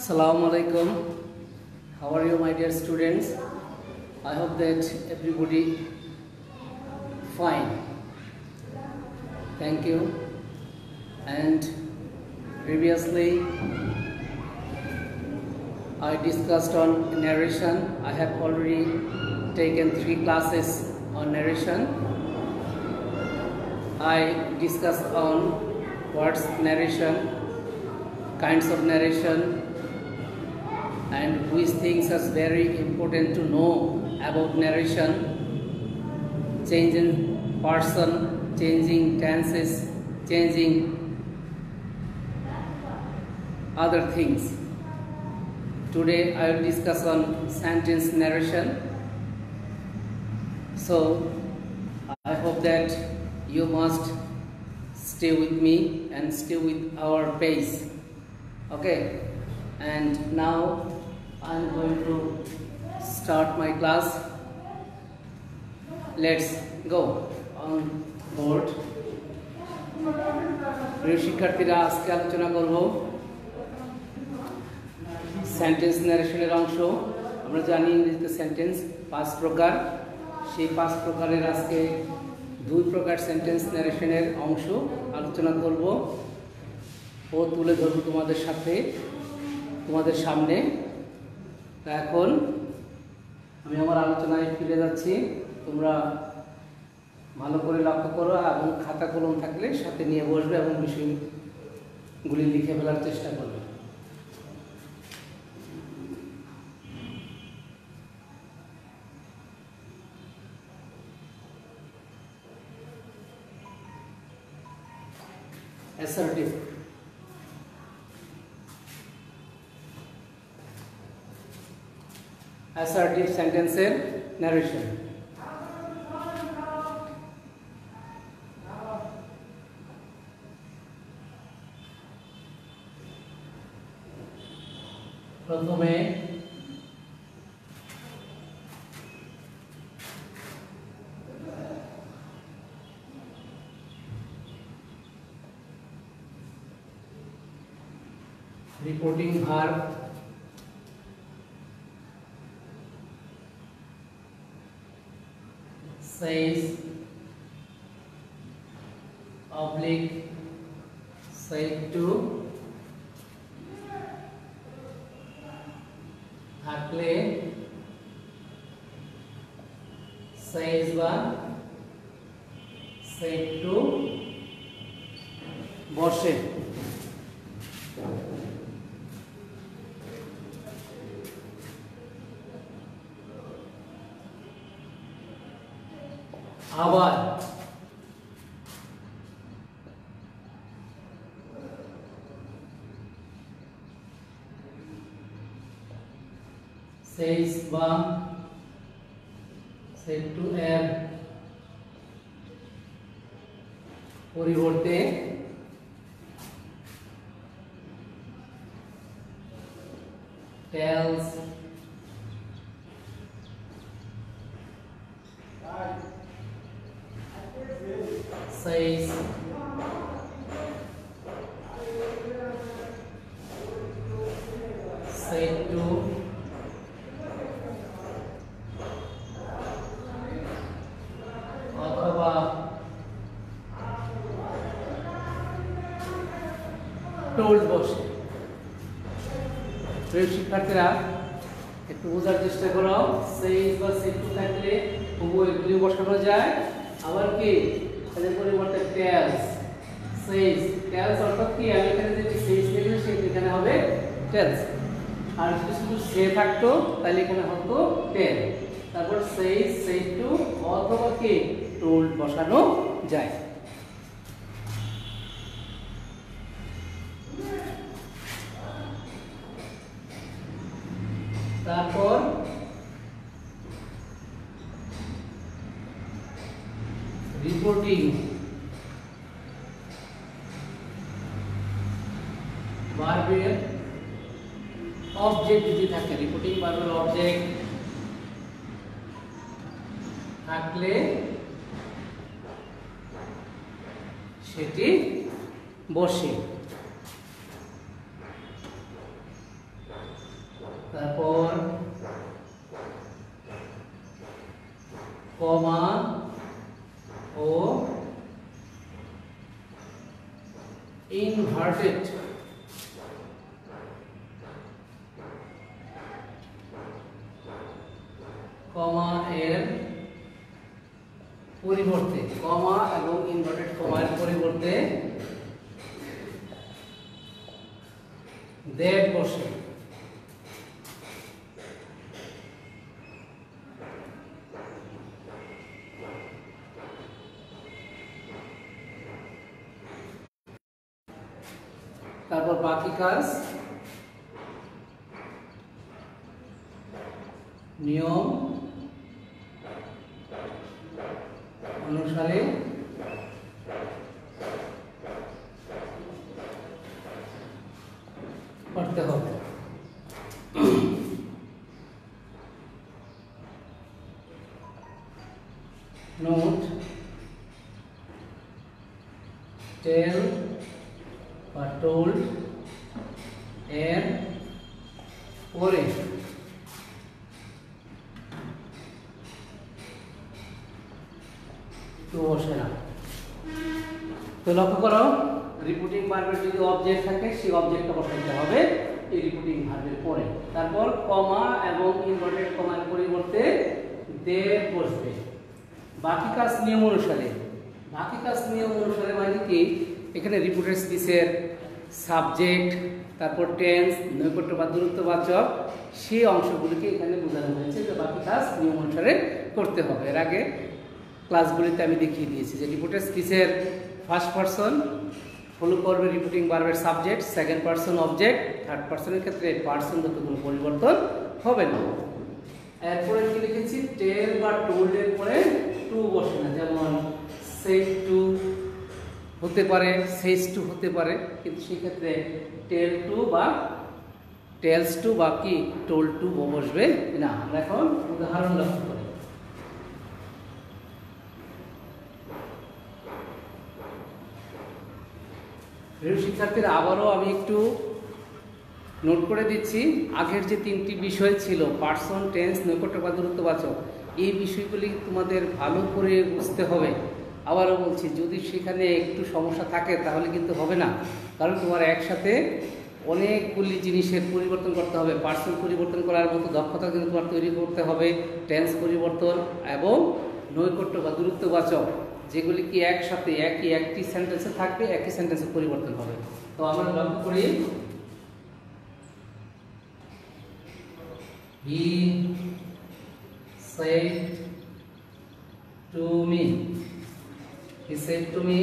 Assalamu alaikum. How are you, my dear students? I hope that everybody fine. Thank you. And previously I discussed on narration. I have already taken 3 classes on narration. I discussed on what's narration, kinds of narration, and which things are very important to know about narration, changing person, changing tenses, changing other things. Today I will discuss on sentence narration. So I hope that you must stay with me and stay with our pace. Okay, and now I am going to start my class. Let's go on board. প্রিয় শিক্ষার্থীরা, আজকে আলোচনা করব sentence ন্যারেশনের অংশ। আমরা জানি ইংরেজিতে sentence 5 প্রকার। সেই 5 প্রকারের আজকে 2 প্রকার সেন্টেন্স ন্যারেশনের অংশ আলোচনা করব ও তুলে ধরব তোমাদের সাথে, তোমাদের সামনে। এখন আমি আমার আলোচনায় ফিরে যাচ্ছি। তোমরা ভালো করে লক্ষ্য করো এবং খাতা কলম থাকলে সাথে নিয়ে বসবে এবং বিষয়গুলি লিখে ফেলার চেষ্টা করবে। Assertive. Assertive sentences narration. প্রথমে reporting verb says, oblique, said to, থাকলে, says বা said to, বসে। আবার says বা said to এর পরিবর্তে tells, says, said to, অথবা told বসে। প্রিয় শিক্ষার্থীরা, একটু বোঝার চেষ্টা করো। says বা said to থাকলে উভয়গুলি বসানো যায়। আবার কি এর পরিবর্তে tells, says, tells অর্থাৎ কি আমি এখানে যে says লিখেছি সেখানে হবে tells। আর যদি শুধু সে থাকতো তাহলে এখানে হতো tell। তারপর says, said to অথবা কি told বসানো যায়। তারপর রিপোর্টিং ভার্বের অবজেক্ট যদি থাকে, রিপোর্টিং ভার্বের অবজেক্ট থাকলে সেটি বসে। ও ইনভার্টেড কমা এর পরিবর্তে, কমা এবং ইনভার্টেড কমার পরিবর্তে দ্যাট বসে। তারপর বাকি কাজ নিয়ম অনুসারে করতে হবে। নোট টেল বা টোল্ড এর পরে তো বসে না। তো লক্ষ্য করো, রিপিটিং ভার্বের যদি অবজেক্ট থাকে সেই অবজেক্টটা বসাইতে হবে এই রিপিটিং ভার্বের পরে। তারপর কমা এবং ইনভার্টেড কমার পরিবর্তে দে বসবে। বাকি কাজ নিয়ম অনুসারে, বাকি কাজ নিয়ম অনুসারে মানে কি, এখানে রিপিটেড স্পিচের সাবজেক্ট, তারপর টেন্স, নৈকট্য বা দূরত্ববাচক, সেই অংশগুলিকে এখানে বোঝানো হয়েছে যে বাকি কাজ নিয়ম অনুসারে করতে হবে। এর আগে ক্লাসগুলিতে আমি দেখিয়ে দিয়েছি যে রিপিটেড স্পিচের ফার্স্ট পারসন ফলো করবে রিপিটিং ভার্বের subject, second person object, third পারসনের ক্ষেত্রে পারসনগত কোনো পরিবর্তন হবে না। এরপরে কি লিখেছি, টেল বা টোল্ড এর পরে টু বসে না। যেমন সেড টু হতে পারে, সেজ টু হতে পারে, কিন্তু সেই ক্ষেত্রে টেল টু বা টেলস টু বা কি টোল্ড টু বসবে না। আমরা এখন উদাহরণ লক্ষ্য করি। প্রিয় শিক্ষার্থীরা, আবারও আমি একটু নোট করে দিচ্ছি, আগের যে তিনটি বিষয় ছিল পার্সন, টেন্স, নৈকট্য বা দূরত্ববাচক, এই বিষয়গুলি তোমাদের ভালো করে বুঝতে হবে। আবারও বলছি, যদি সেখানে একটু সমস্যা থাকে তাহলে কিন্তু হবে না, কারণ তোমার একসাথে অনেকগুলি জিনিসের পরিবর্তন করতে হবে। পার্সন পরিবর্তন করার মতো দক্ষতা কিন্তু তোমার তৈরি করতে হবে, টেন্স পরিবর্তন এবং নৈকট্য বা দূরত্ববাচক, যেগুলি কি একসাথে একটি সেন্টেন্সে থাকবে, একই সেন্টেন্সে পরিবর্তন হবে। তো আমরা লক্ষ্য করি, he said to me, he said to me,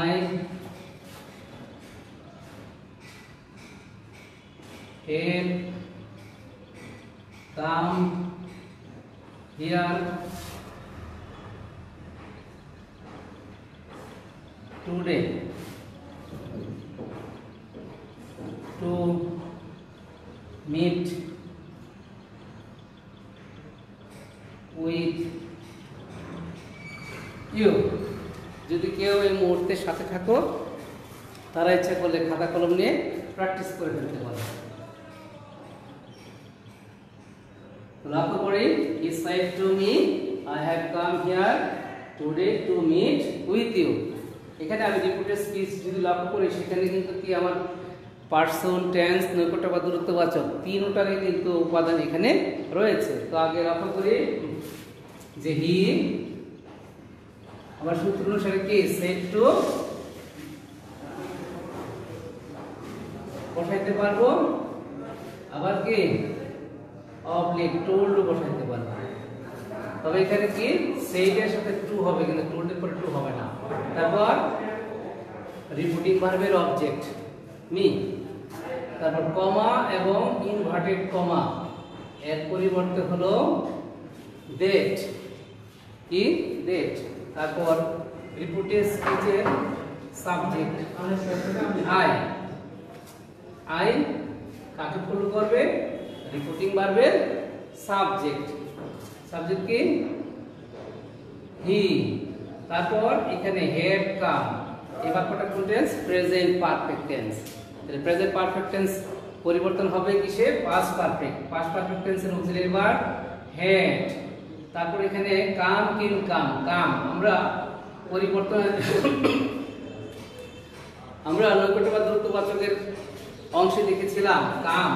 I have come here today to meet with you। যদি কেউ এই মুহূর্তে সাথে থাকো, তারা ইচ্ছা করলে খাতা কলম নিয়ে প্র্যাকটিস করে ফেলতে পারো। লক্ষ্য করি, he said to me, I have come here today to meet with you। এখানে আমি রিপিটেড স্পিচ যদি লক্ষ্য করি, সেখানে কিন্তু কি আমার পার্সন, টেন্স, নৈকট্য বা দূরত্ববাচক তিনটারই কিন্তু উপাদান এখানে রয়েছে। তো আগে লক্ষ্য করি যে হি, আমার সূত্র অনুসারে কি সেড টু বসাইতে পারবো, আবার কি অবলিক টোল্ড বসাইতে পারবো। তবে এখানে কি সেড এর সাথে টু হবে, কিন্তু টোল্ড এর পরে টু হবে না। তারপর রিপিটিং ভার্বের অবজেক্ট মি, তারপর কমা এবং ইনভার্টেড কমা এর পরিবর্তে হলো দ্যাট, কি দ্যাট। তারপর রিপিটেড স্পিচের সাবজেক্ট আই কাকে ফলো করবে, রিপিটিং ভার্বের সাবজেক্ট, সাবজেক্ট কি হি। তারপর এখানে হ্যাভ কাম, এই বাক্যটা কোন টেন্স, প্রেজেন্ট পারফেক্ট টেন্স। তাহলে প্রেজেন্ট পারফেক্ট টেন্স পরিবর্তন হবে কিসে, পাস্ট পারফেক্ট। পাস্ট পারফেক্ট টেন্সের অক্সিলারি ভার্ব হ্যাড, তারপর এখানে কাম কিন কাম কাম আমরা পরিবর্তন আমরা নৈকট্য বা দূরত্ববাচকের অংশে দেখেছিলাম কাম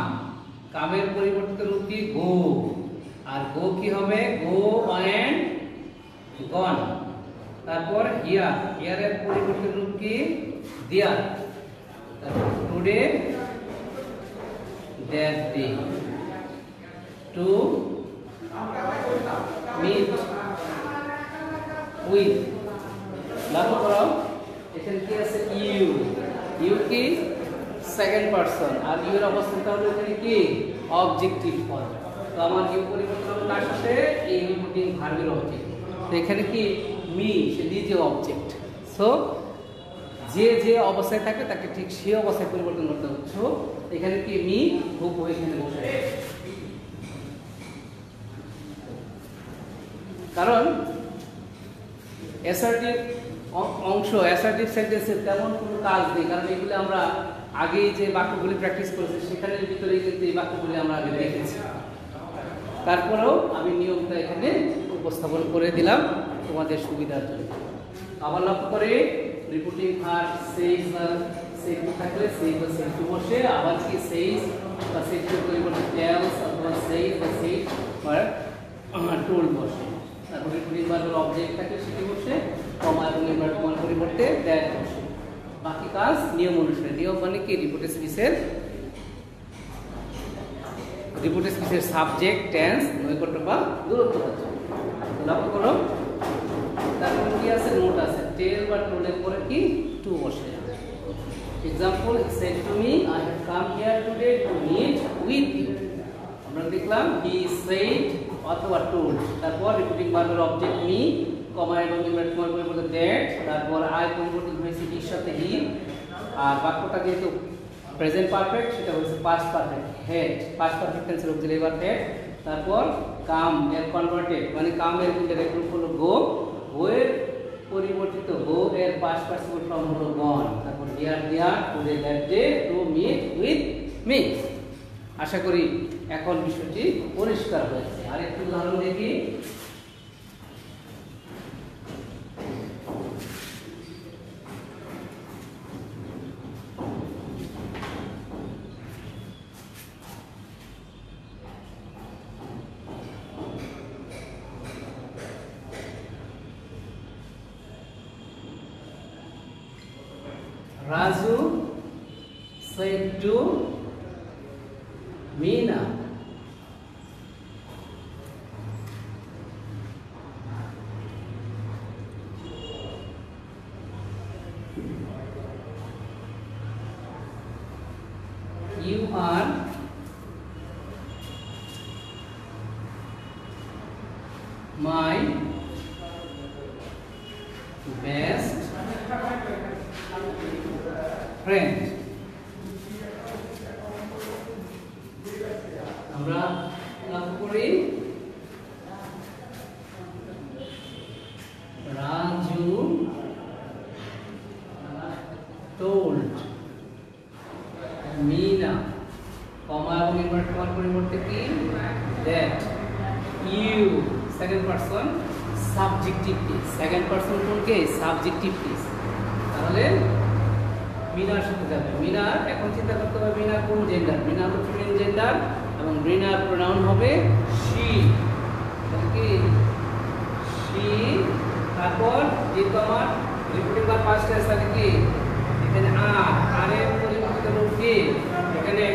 কামের পরিবর্তিত রূপ কি গো আর গো কি হবে গো এন্ড গন তারপর হিয়ার হিয়ারের পরিবর্তিত রূপ কি দেয়ার তারপর today that day to meet with লক্ষ্য করো এখানে কি আছে ইউ ইউ কি সেকেন্ড পারসন আর ইউ এর অবস্থানটা হলো এখানে কি অবজেক্টিভ ফর্ম তো আমার ইউ পরিবর্তন হবে তার সাথে এই রিপিটিং ভার্বের অবজেক্ট তো এখানে কি মি সে দ্বিতীয় অবজেক্ট সো যে যে অবস্থায় থাকে তাকে ঠিক সেই অবস্থায় পরিবর্তন করতে হচ্ছে এখানে কি মি হুব হয়ে এখানে বসে কারণ অ্যাসার্টিভ অংশ অ্যাসার্টিভ সেন্টেন্সের তেমন কোনো কাজ নেই কারণ এগুলো আমরা আগেই যে বাক্যগুলি প্র্যাকটিস করেছি সেখানের ভিতরে কিন্তু এই বাক্যগুলি আমরা আগে দেখেছি তারপরেও আমি নিয়মটা এখানে উপস্থাপন করে দিলাম তোমাদের সুবিধার জন্য আবার লক্ষ্য করে রিপিটিং ভার্ব সেইজ বা সেইজ থাকলে সেই বা সেইজ বসে আবার কি সেইজ বা সেইজ পরিবর্তে টেলস অথবা সেইজ বা সেইজ বা টোল বসে তারপর রিপিটিং ভার্বের অবজেক্ট থাকলে সেটি বসে কমা এবং ইনভার্টেড পরিবর্তে দ্যাট বসে বাকি কাজ নিয়ম অনুসারে নিয়ম মানে কি রিপিটেড স্পিচের সাবজেক্ট টেন্স নৈকট্য বা দূরত্ববাচক লক্ষ্য করো তারপর কি আছে নোট আছে টেল বা টোলের পরে কি টু বসে example he said to me I have come here today to meet with you আমরা দেখলাম হি সেড অথবা টোল্ড তারপর রিপিটিং ভার্বের অবজেক্ট মি কমা এবং ইনভার্টেড কমার পরিবর্তে দ্যাট তারপর আই পরিবর্তিত হয়েছে হির সাথে হি আর বাক্যটা যেহেতু প্রেজেন্ট পারফেক্ট সেটা হচ্ছে past perfect head past perfect টেন্সের অক্সিলারি ভার্ব হেড তারপর কাম এর কনভার্টেড মানে কাম এর ইনডাইরেক্ট রূপ হলো গো গো এর পরিবর্তিত গো এর পাস্ট পার্টিসিপল ফর্ম হলো গন তারপর here there today that day to meet with me আশা করি এখন বিষয়টি পরিষ্কার হয়েছে আর একটু উদাহরণ দেখি Raju said to Meena, you are my best friend. আমরা লক্ষ্য করি রাজু told Meena কমা এবং ইনভার্টেড কমার পরিবর্তে কি that you second person subjective case second person কোন কেস সাবজেক্টিভ কেস তাহলে মিনার সাথে যাবে মিনার এখন চিন্তা করতে হবে মিনার কোন জেন্ডার মিনার হলো ফিমেল জেন্ডার এবং মিনার প্রোনাউন হবে she কি she তারপর যেহেতু আমার রিপিটিং ভার্ব পাস্ট টেন্স আছে কি এখানে আর এর পরিবর্তিত রূপ কি এখানে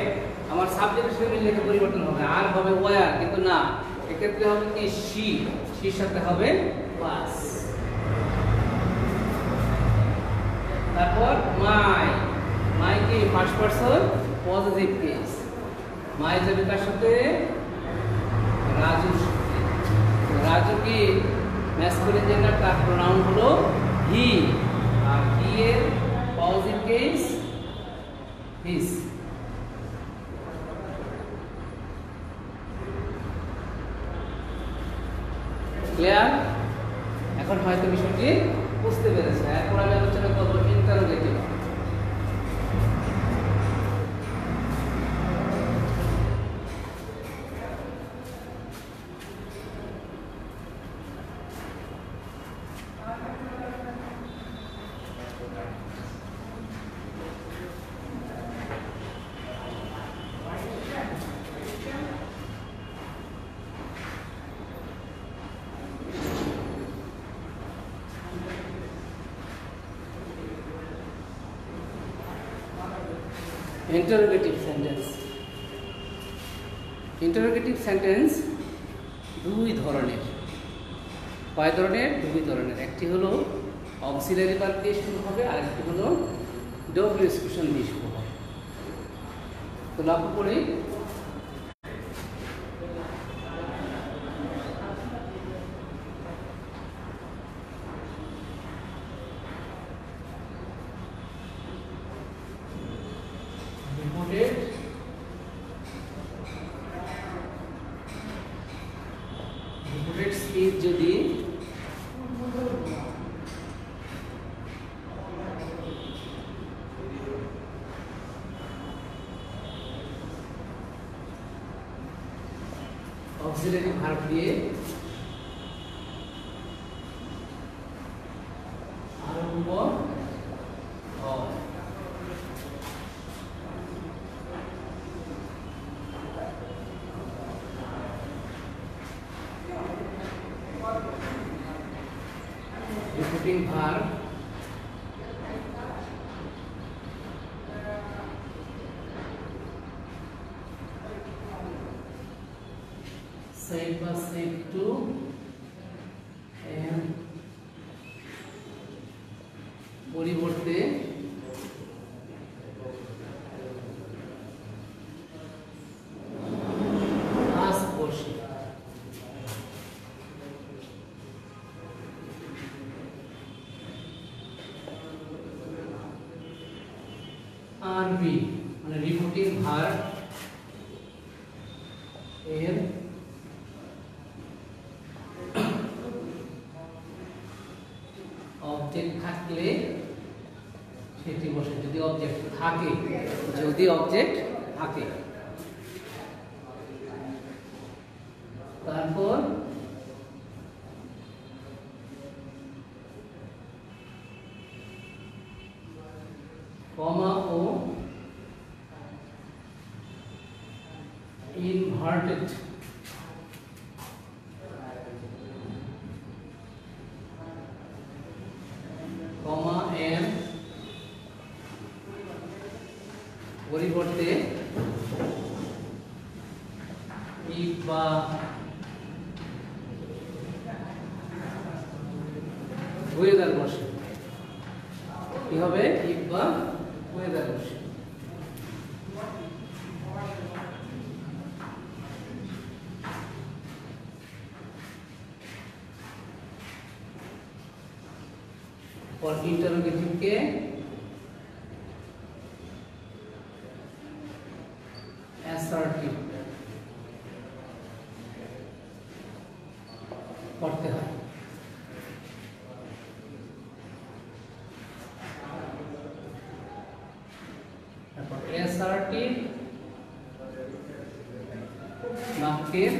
আমার সাবজেক্ট হিসেবে লিখে পরিবর্তন হবে আর হবে ওয়্যার কিন্তু না এক্ষেত্রে হবে কি she she সাথে হবে was তারপর মাই কি ফার্স্ট পারসন পজিটিভ কেস মাই যাবে কার সাথে রাজুর সাথে রাজু কি ম্যাসকুলিন জেন্ডার তার প্রোনাউন হলো হি আর হি এর পজিটিভ কেস হিজ ক্লিয়ার এখন হয়তো বিষয়টি বুঝতে পেরেছে এরপর আমি আলোচনা করব interrogative interrogative sentence. Interrogative sentence দুই ধরনের। কয় ধরনের? দুই ধরনের। একটি হলো অক্সিলারি ভার্ব দিয়ে শুরু হবে, আর একটি হলো ডব্লিউএস কুশন দিয়ে শুরু হবে। তো লক্ষ্য করি রিপোর্টেড স্পিচ যদি অক্সিলারি ভার্ব দিয়ে আরম্ভ হয়, রিপোর্টিং ভার্ব said বা said to and পরিবর্তে আস বসে। আরবি মানে রিপোর্টিং ভার্ব এর অবজেক্ট থাকলে সেটি বসে, যদি অবজেক্ট থাকে, যদি অবজেক্ট থাকে। তারপর কমা ও ইনভার্টেড কমা এর পরিবর্তে ইফ বা ওয়েদার বসে। কি হবে? ইফ বা ওয়েদার বসে। और इंटरोगेटिव के assertive করতে হয়। তারপর assertive বাক্যের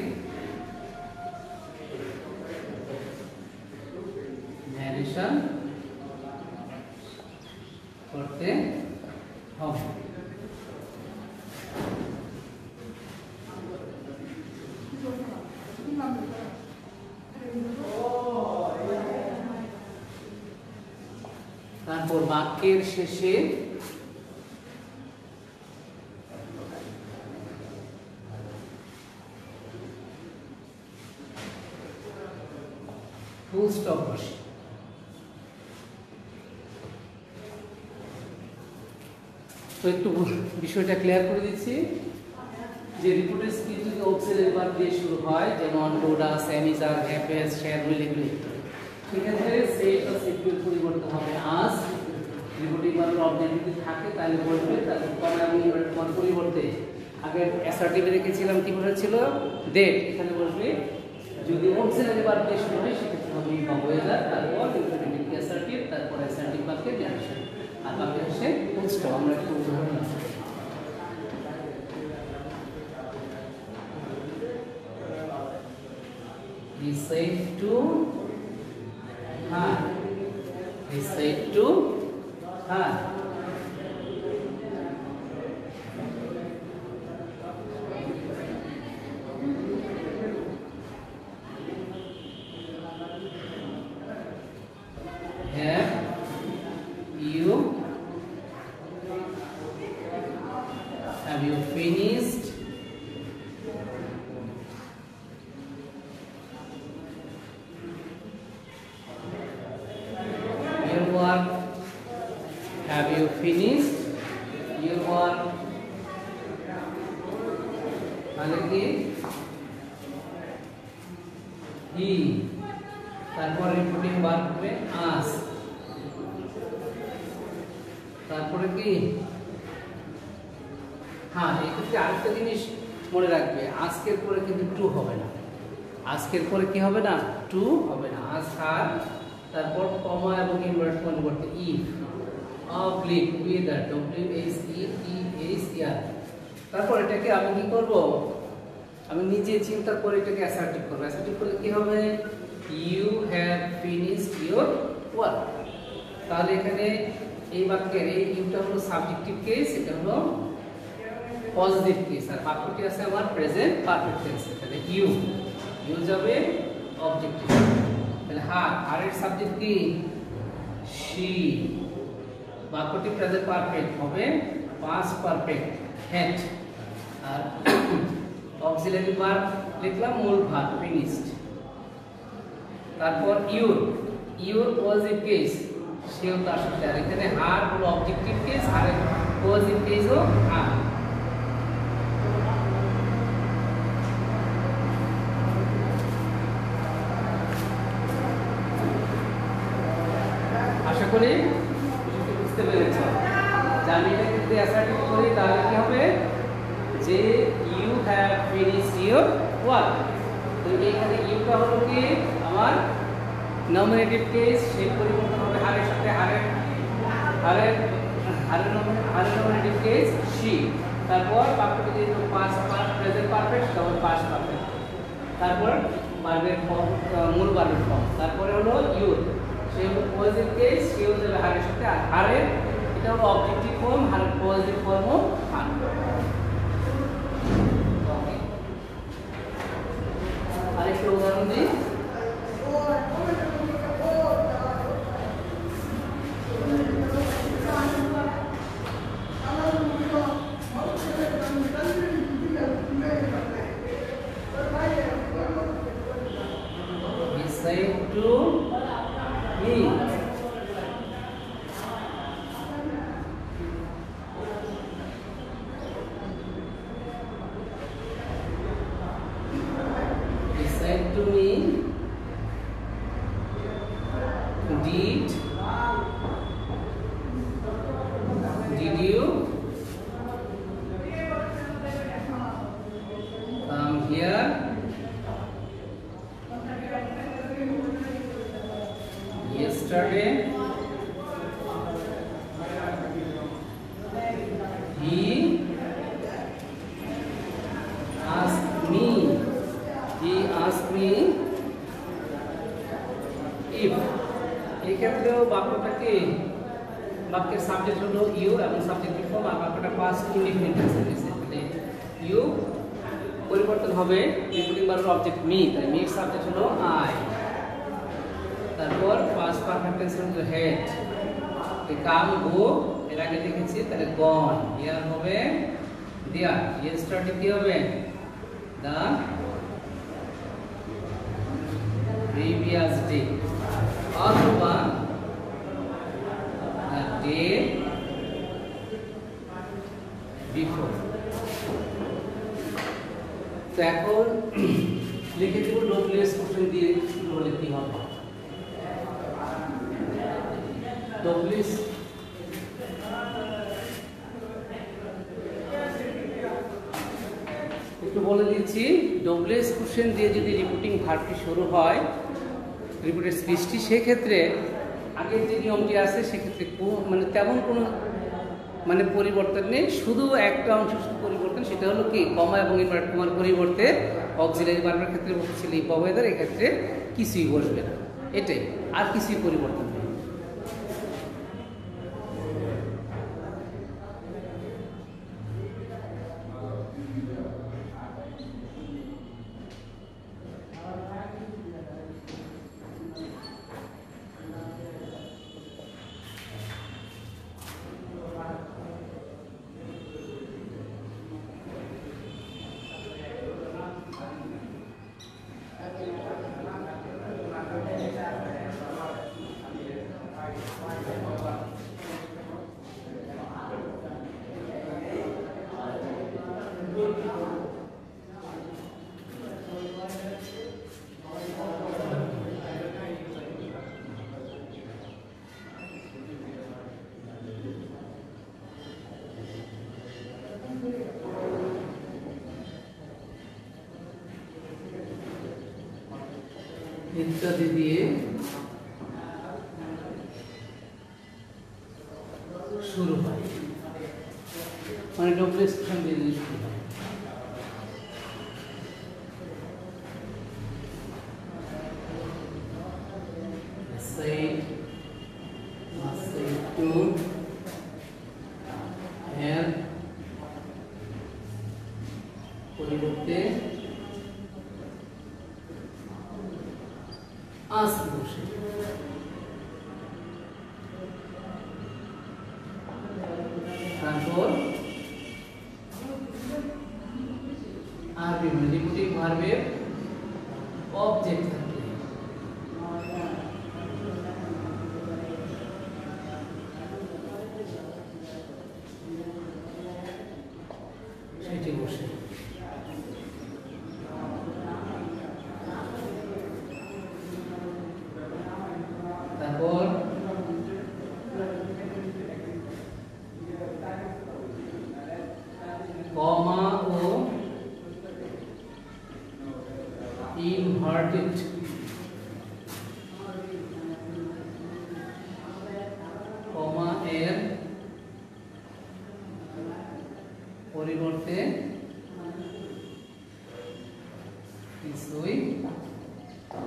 ন্যারেশন করতে হবে। তারপর বাক্যের শেষে ফুল স্টপ বসে। তো একটু বিষয়টা ক্লিয়ার করে দিচ্ছি যে রিপোর্টেড স্পিচ যদি অক্সিলারি ভার্ব দিয়ে শুরু হয়, যেমন do, does, am, is, are, have, has, shall, will, এগুলো, সেক্ষেত্রে সেট বা সেটগুলোর পরিবর্তন হবে আজ। রিপোর্টিং ভার্বের অবজেক্ট যদি থাকে তাহলে বলবে, তারপর কমা এবং ইনভার্টেড কমার পরিবর্তে আগে অ্যাসার্টিভে রেখেছিলাম কি বলেছিল ডেট, এখানে বসবে যদি অক্সিলারি ভার্ব দিয়ে শুরু হয় সেক্ষেত্রে হবে ইফ বা ওয়েদার, তারপর ইনফিনিটিভ অ্যাসার্টিভ, তারপর অ্যাসার্টিভ বাক্যের ন্যারেশন, আর বাকি হচ্ছে ফুল স্টপ। আমরা একটু উদাহরণ দিচ্ছি। He said to her. He said to her. Have you তারপর রিপোর্টিং ভার্ব হবে আস, তারপরে কি হ্যাঁ এক্ষেত্রে আরেকটা জিনিস মনে রাখবে, আজকের পরে কিন্তু টু হবে না, আজকের পরে কি হবে না, টু হবে না, আজ হার, তারপর কমা এবং ইনভার্ট পরিবর্তে ইফ, অবলিক উইদার, WSETHER। তারপর এটাকে আমি কি করব, আমি নিজে চিন্তা করে এটাকে অ্যাসার্টিভ করব। অ্যাসার্টিভ করলে কি হবে, you have finished your work. তাহলে এখানে এই বাক্যের এই ইউটা হলো সাবজেক্টিভ কেস, এটা হলো পজিটিভ কেস, আর বাক্যটি আছে আমার প্রেজেন্ট পারফেক্ট টেন্সে। তাহলে ইউ যাবে অবজেক্টিভ, তাহলে হারের সাবজেক্ট কি শি, বাক্যটি প্রেজেন্ট পারফেক্ট হবে পাস্ট পারফেক্ট হ্যাড, আর অক্সিলারি ভার্ব লিখলাম মূল ভার্ব ফিনিশড। তারপর ইউর পজিটিভ কেস, সেও তার সাথে, আর এখানে হার হলো অবজেক্টিভ কেস, হারের পজিটিভ কেসও হার। আশা করি বুঝতে পেরেছ। আমি এটাকে যদি অ্যাসার্টিভ করি তাহলে কি হবে, যে you have finished your work. তো এইখানে ইউটা হলো কি আমার নমিনেটিভ কেস, সেই পরিবর্তন হবে হারের সাথে, হারের নমিনেটিভ কেস শি। তারপর বাক্যটি যেহেতু পাস্ট প্রেজেন্ট পারফেক্ট, তখন পাস্ট পারফেক্ট। তারপর ভার্বের ফর্ম, মূল ভার্বের ফর্ম। তারপরে হলো ইউর, সেই পজিটিভ কেস, সেও যাবে হারের সাথে, আর হারের এটা হলো অবজেক্টিভ ফর্ম, হারের পজিটিভ ফর্মও হার। আরেকটা উদাহরণ দিই, say to me, he said to me, did you come here yesterday? He asked me if, এই ক্ষেত্রেও বাক্যটাকে, বাক্যের সাবজেক্ট হলো ইউ এবং সাবজেক্টিভ ফর্ম, আর বাক্যটা পাস্ট ইনডিফিনিট টেন্সে রয়েছে। তাহলে ইউ পরিবর্তন হবে রিপোর্টিং ভার্বের অবজেক্ট মি, তাহলে মির সাবজেক্ট হলো আই। তারপর পাস্ট পারফেক্ট টেন্স হলো হেড, কাম গো এর আগে লিখেছি, তাহলে গন। হিয়ার হবে দেয়ার, ইয়েস্টারডে কি হবে, দা প্রিভিয়াস ডে, অথবা the day before। তো এখন লিখে দেব ডব্লিউএস কোশ্চেন দিয়ে শুরু হলে কি হবে, ডব্লিউএস একটু বলে দিচ্ছি। ডব্লিউএস কোশ্চেন দিয়ে যদি রিপোর্টিং ভার্বটি শুরু হয়, রিপোর্টের স্পিচটি, সেক্ষেত্রে আগের যে নিয়মটি আছে সেক্ষেত্রে মানে তেমন কোনো মানে পরিবর্তন নেই, শুধু একটা অংশ শুধু পরিবর্তন, সেটা হলো কি কমা এবং ইনভার্টেড কমার পরিবর্তে অক্সিলারি ভার্বের ক্ষেত্রে বসেছিল ইফ ওয়েদার, এক্ষেত্রে কিছুই বসবে না, এটাই, আর কিছুই পরিবর্তন নেই। ইত্যাদি দিয়ে শুরু হয়, মানে ডবল এক্সপ্রেশন দিয়ে শুরু হয়। পরিবর্তে আস বসে, তারপর আরবি মানে রিপিটিভ ভার্বের অবজেক্ট থাকবে, সেটি বসে। তারপর কমা ও ইনভার্টেড কমা এর পরিবর্তে কিছুই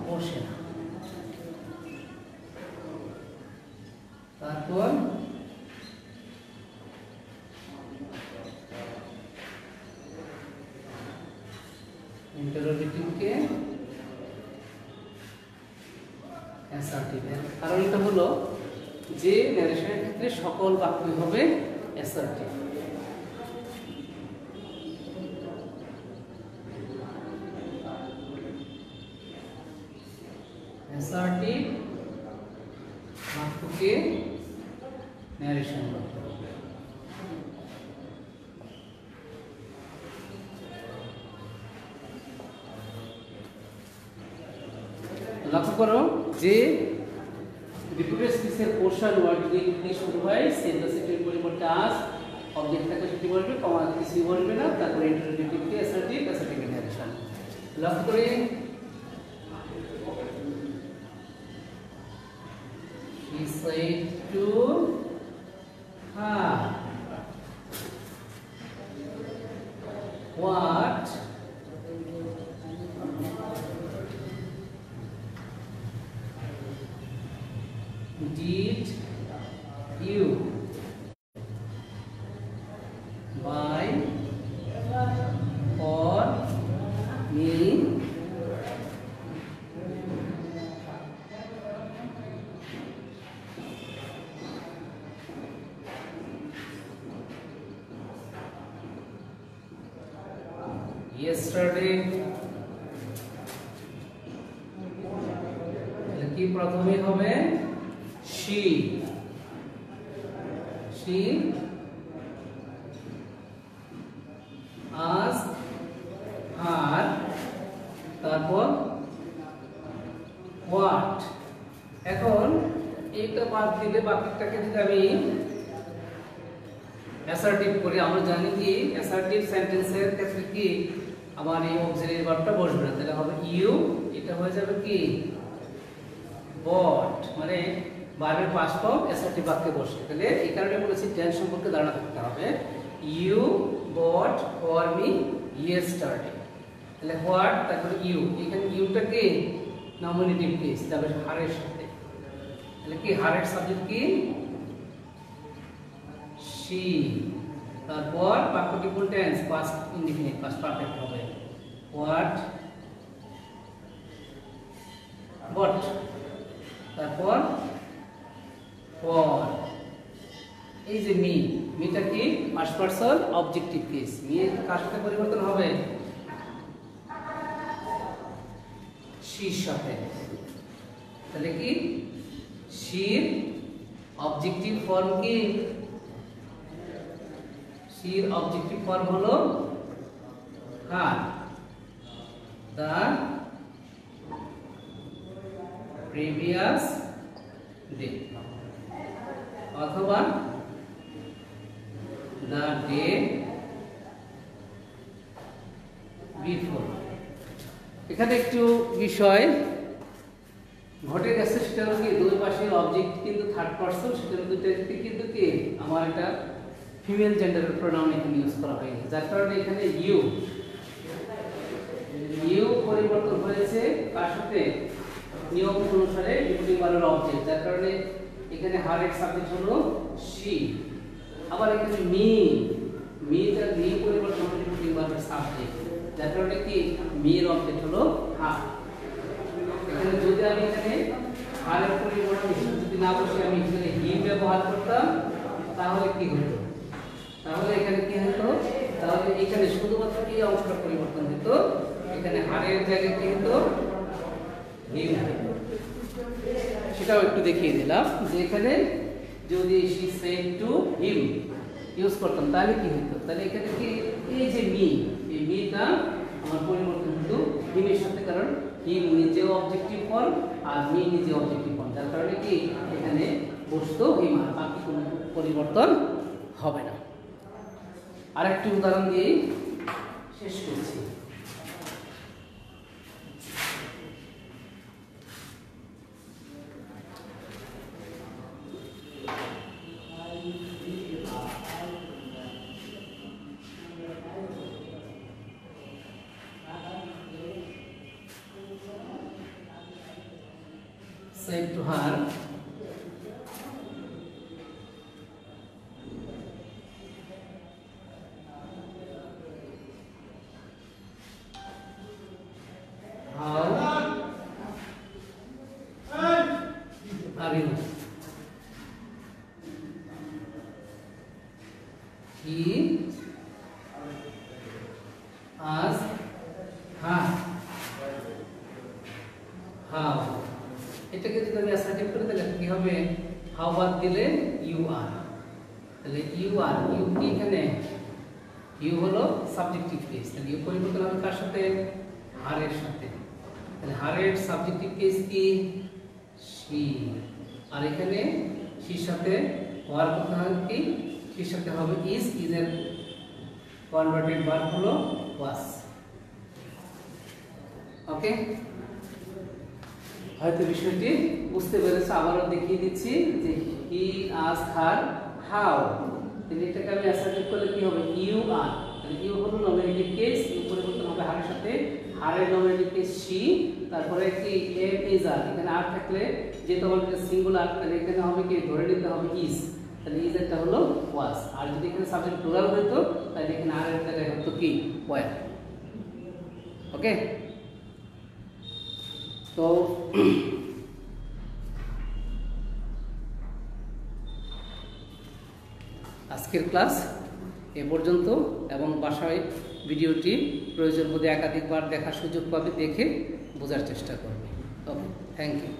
বসে না। তারপর ইন্টারোগেটিভকে অ্যাসার্টিভ, কারণ এটা হলো যে ন্যারেশনের ক্ষেত্রে সকল বাক্যই হবে অ্যাসার্টিভ। অ্যাসার্টিভ বাক্যকে ন্যারেশন করতে হবে। লক্ষ্য করো যে রিপিটেড স্পিচের পোর্শন ওয়ার্ড দিয়ে শুরু হয়, সেন্টেন্সের পরিবর্তে আস, অবজেক্ট থাকে সেটি বলবে, কমা কিছুই বলবে না, তারপরে ইন্টারোগেটিভকে অ্যাসার্টিভ, অ্যাসার্টিভ ন্যারেশন। লক্ষ্য করে he said to her, what did you buy for me yesterday? কি প্রথমে হবে she asked her, তারপর what। এখন এইটা বাদ দিলে বাকিটাকে যদি আমি অ্যাসার্টিভ করি, আমরা জানি কি অ্যাসার্টিভ সেন্টেন্সের ক্ষেত্রে কি আমার এই অক্সিলারি ভার্বটা বসবে না, তাহলে হবে ইউ, এটা হয়ে যাবে কি বট, মানে ভার্বের পাস্ট ফর্ম অ্যাসার্টিভ বাক্যে বসে। তাহলে এই কারণে বলেছি টেন্স সম্পর্কে ধারণা থাকতে হবে। You bought for me yesterday, তাহলে হোয়াট, তারপরে ইউ, এখানে ইউটা কি নমিনেটিভ কেস, তারপরে হারের সাথে, তাহলে কি হারের সাবজেক্ট কি she, তারপর বাক্যটি full tense, past indefinite, past perfect হবে what what, তারপর for, এই যে মি, মিটা কি first person objective case, me কার সাথে পরিবর্তন হবে she's সাথে, তাহলে কি she'র অবজেক্টিভ ফর্ম কি, she'র অবজেক্টিভ ফর্ম হলো her, the previous day, অথবা the day before। এখানে একটু বিষয় ঘটে গেছে সেটা হলো কি দুই পাশের অবজেক্ট কিন্তু থার্ড পারসন, সেটা দুইটা কিন্তু কি আমার এটা ফিমেল জেন্ডারের প্রোনাউন এখানে ইউজ করা হয়নি, যার কারণে এখানে ইউ পরিবর্তন হয়েছে তার সাথে নিয়ম অনুসারে রিপিটিং ভার্বের অবজেক্ট, যার কারণে এখানে হারের সাবজেক্ট হলো শি। আবার এখানে মিটা পরিবর্তন হলো রিপিটিং ভার্বের সাবজেক্ট, যার কারণে কি মির অবজেক্ট হলো হার। এখানে যদি আমি এখানে হারের পরিবর্তন যদি না বসে আমি এখানে হি ব্যবহার করতাম তাহলে কি হতো, তাহলে এখানে কি হতো, তাহলে এখানে শুধুমাত্র এই অংশটা পরিবর্তন হতো, এখানে হারের জায়গায় কি হতো হিম হতো। সেটাও একটু দেখিয়ে দিলাম যে এখানে যদি she said to him use করতাম তাহলে কি হতো, তাহলে এখানে কি এই যে এই মিটা আমার পরিবর্তন হতো হিমের সাথে, কারণ হিম নিজে অবজেক্টিভ ফর্ম আর মি নিজে অবজেক্টিভ ফর্ম, যার কারণে কি এখানে বসতো হিম, আর বাকি কোনো পরিবর্তন হবে না। আরেকটি উদাহরণ দিয়ে শেষ করছি। Said to her, how are you? He asked her how. এটাকে যদি আমি অ্যাসার্টিভ করি তাহলে কি হবে, হাউ বাদ দিলে ইউ আর, তাহলে ইউ আর ইউ কি এখানে ইউ হলো সাবজেক্টিভ কেস, তাহলে ইউ পরিবর্তন হবে কার সাথে, হারের সাথে, তাহলে হারের সাবজেক্টিভ কেস কি শি, আর এখানে শির সাথে হওয়ার কথা কি শির সাথে হবে ইজ এর কনভার্টেড ভার্ব হলো ওয়াজ। ওকে, হয়তো বিষয়টি বুঝতে পেরেছে, আবারও দেখিয়ে দিচ্ছি যে হি আস্কড হার হাউ, তাহলে এটাকে আমি অ্যাসার্টিভ করলে কি হবে ইউ আর, তাহলে ইউ হলো নমিনেটিভ কেস, ইউ পরিবর্তন হবে হারের সাথে, হারের নমিনেটিভ কেস শি, তারপরে কি এম ইজ আর, এখানে আর থাকলে যেহেতু আমাদের সিঙ্গুলার তাহলে এখানে হবে কি ধরে নিতে হবে ইজ, তাহলে ইজ একটা হলো ওয়াজ, আর যদি এখানে সাবজেক্ট প্লুরাল হতো তাহলে এখানে আর এর জায়গায় হতো কি ওয়ার। ওকে, তো আজকের ক্লাস এ পর্যন্ত, এবং বাসায় ভিডিওটি প্রয়োজন বোধে একাধিকবার দেখার সুযোগ পাবে, দেখে বোঝার চেষ্টা করবে। ওকে, থ্যাংক ইউ।